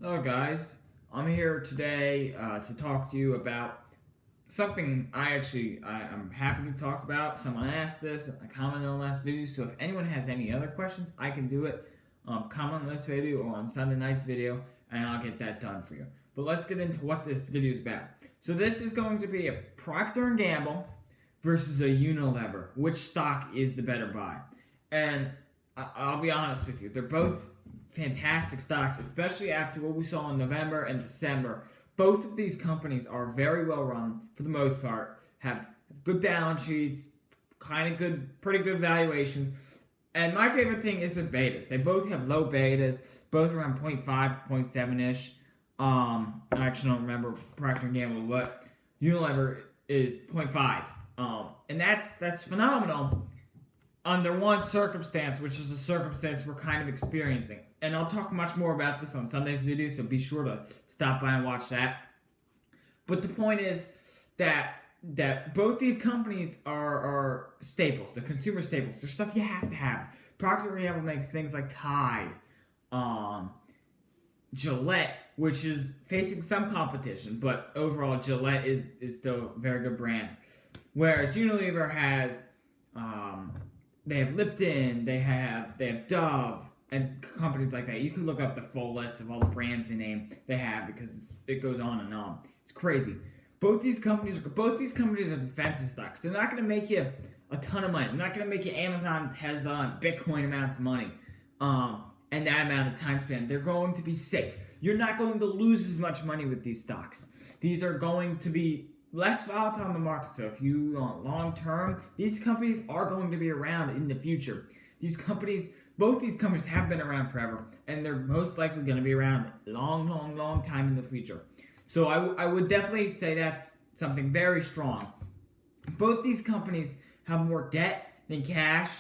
Hello, guys. I'm here today to talk to you about something I'm happy to talk about. Someone asked this, I commented on the last video, so if anyone has any other questions, I can do it. Comment on this video or on Sunday night's video, and I'll get that done for you. But let's get into what this video is about. So this is going to be a Procter & Gamble versus a Unilever. Which stock is the better buy? And I'll be honest with you, they're both fantastic stocks, especially after what we saw in November and December. Both of these companies are very well run for the most part, have good balance sheets, pretty good valuations. And my favorite thing is their betas. They both have low betas, both around 0.5, 0.7-ish. I actually don't remember Procter & Gamble, but Unilever is 0.5. And that's phenomenal under one circumstance, which is a circumstance we're kind of experiencing. And I'll talk much more about this on Sunday's video, so be sure to stop by and watch that. But the point is that both these companies are staples. They're consumer staples. They're stuff you have to have. Procter & Gamble makes things like Tide, Gillette, which is facing some competition, but overall Gillette is still a very good brand. Whereas Unilever has, they have Lipton, they have Dove, and companies like that. You can look up the full list of all the brands they have because it goes on and on. It's crazy. Both these companies are defensive stocks. They're not going to make you a ton of money. They're not going to make you Amazon, Tesla, and Bitcoin amounts of money, and that amount of time spent. They're going to be safe. You're not going to lose as much money with these stocks. These are going to be less volatile in the market. So if you want long term, these companies are going to be around in the future. Both these companies have been around forever, and they're most likely going to be around a long time in the future. So I would definitely say that's something very strong. Both these companies have more debt than cash,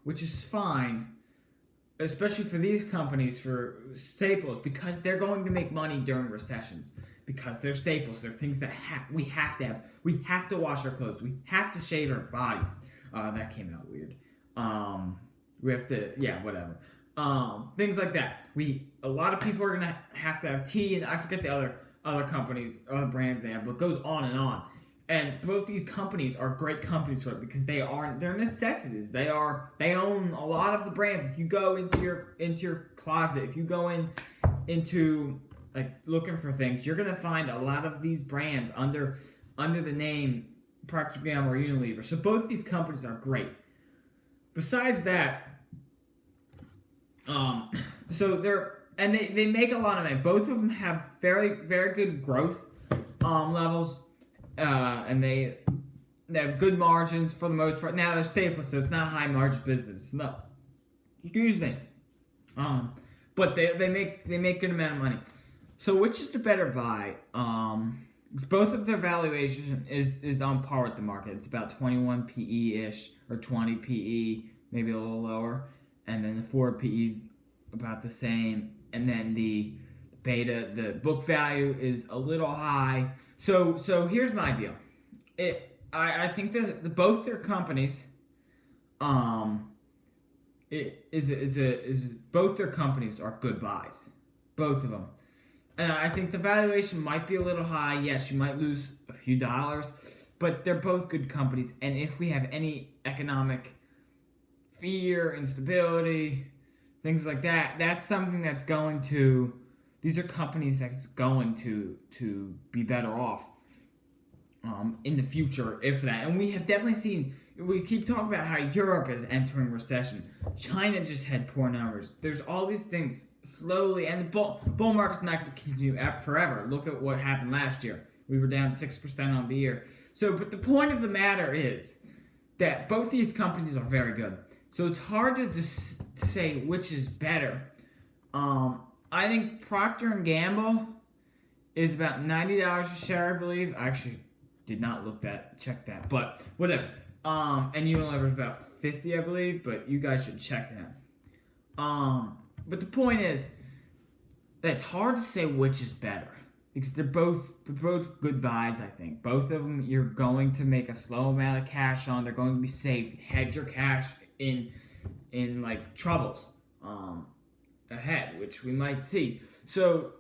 which is fine, especially for these companies, for staples, because they're going to make money during recessions. Because they're staples, they're things that we have to have. We have to wash our clothes. We have to shave our bodies. That came out weird. We have to, whatever. Things like that. A lot of people are gonna have to have tea, and I forget the other companies, other brands they have, but it goes on and on. And both these companies are great companies for it because they're necessities. They own a lot of the brands. If you go into your closet, if you go into like looking for things, you're gonna find a lot of these brands under the name Procter & Gamble or Unilever. So both these companies are great. Besides that, they make a lot of money. Both of them have very good growth levels, and they have good margins for the most part. Now they're staples, so it's not high margin business. No, excuse me. But they make good amount of money. So which is the better buy? Because both of their valuation is on par with the market. It's about 21 PE-ish, or 20 PE, maybe a little lower. And then the forward PE is about the same. And then the beta, the book value is a little high. So here's my deal. I think that both their companies, both their companies are good buys. Both of them. And I think the valuation might be a little high. Yes, you might lose a few dollars, but they're both good companies. And if we have any economic fear, instability, things like that, that's something that's going to, these are companies that's going to be better off in the future if that. And we have definitely seen, we keep talking about how Europe is entering recession. China just had poor numbers. There's all these things slowly, and the bull market's not going to continue forever. Look at what happened last year. We were down 6% on the year. But the point of the matter is that both these companies are very good. So it's hard to say which is better. I think Procter & Gamble is about $90 a share, I believe. I actually did not check that, but whatever. And Unilever is about 50, I believe, but you guys should check that. But the point is that it's hard to say which is better because they're both good buys. I think both of them you're going to make a slow amount of cash on. They're going to be safe. Hedge your cash in like troubles. ahead, which we might see. So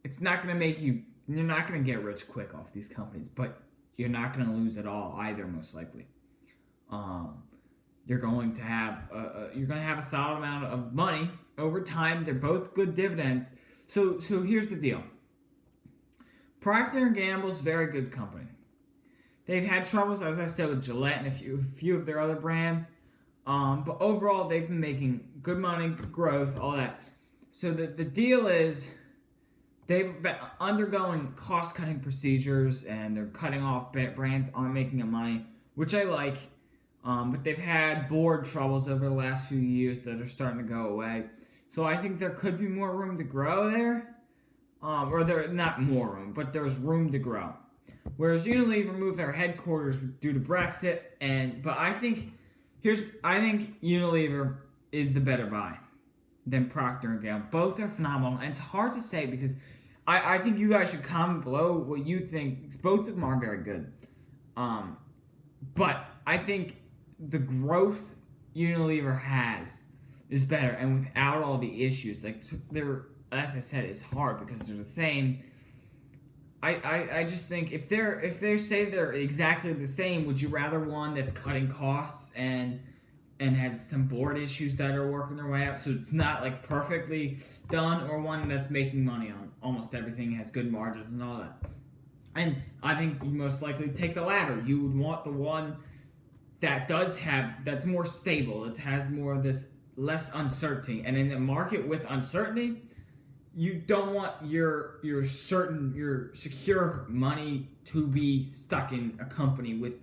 it's not going to make you. You're not going to get rich quick off these companies, but you're not going to lose at all either, most likely. You're going to have a solid amount of money over time. They're both good dividends. So here's the deal. Procter & Gamble's a very good company. They've had troubles, as I said, with Gillette and a few of their other brands. But overall, they've been making good money, good growth, all that. So the deal is they've been undergoing cost-cutting procedures, and they're cutting off brands aren't making them money, which I like. But they've had board troubles over the last few years that are starting to go away. So I think there could be more room to grow there. Or there not more room, but there's room to grow. Whereas Unilever moved their headquarters due to Brexit, but I think Unilever is the better buy than Procter & Gamble. Both are phenomenal, and it's hard to say because I think you guys should comment below what you think, because both of them are very good. But I think the growth Unilever has is better, and without all the issues, like they're, as I said, it's hard because they're the same. I just think if they say they're exactly the same, would you rather one that's cutting costs and has some board issues that are working their way out, so it's not like perfectly done, or one that's making money on almost everything, has good margins and all that? And I think you most likely take the latter. You would want the one that's more stable. It has more of this less uncertainty. And in a market with uncertainty, you don't want your secure money to be stuck in a company with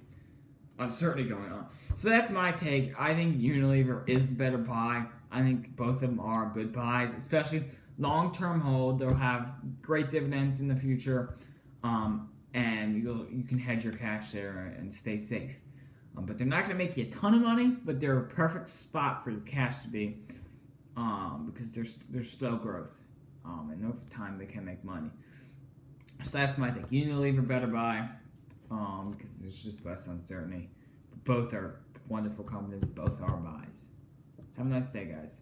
uncertainty going on. So that's my take. I think Unilever is the better buy. I think both of them are good buys, especially long-term hold. They'll have great dividends in the future, and you can hedge your cash there and stay safe. But they're not going to make you a ton of money, but they're a perfect spot for your cash to be, because there's slow growth, and over time they can make money. So that's my take. Unilever better buy, because there's just less uncertainty. Both are wonderful companies. Both are buys. Have a nice day, guys.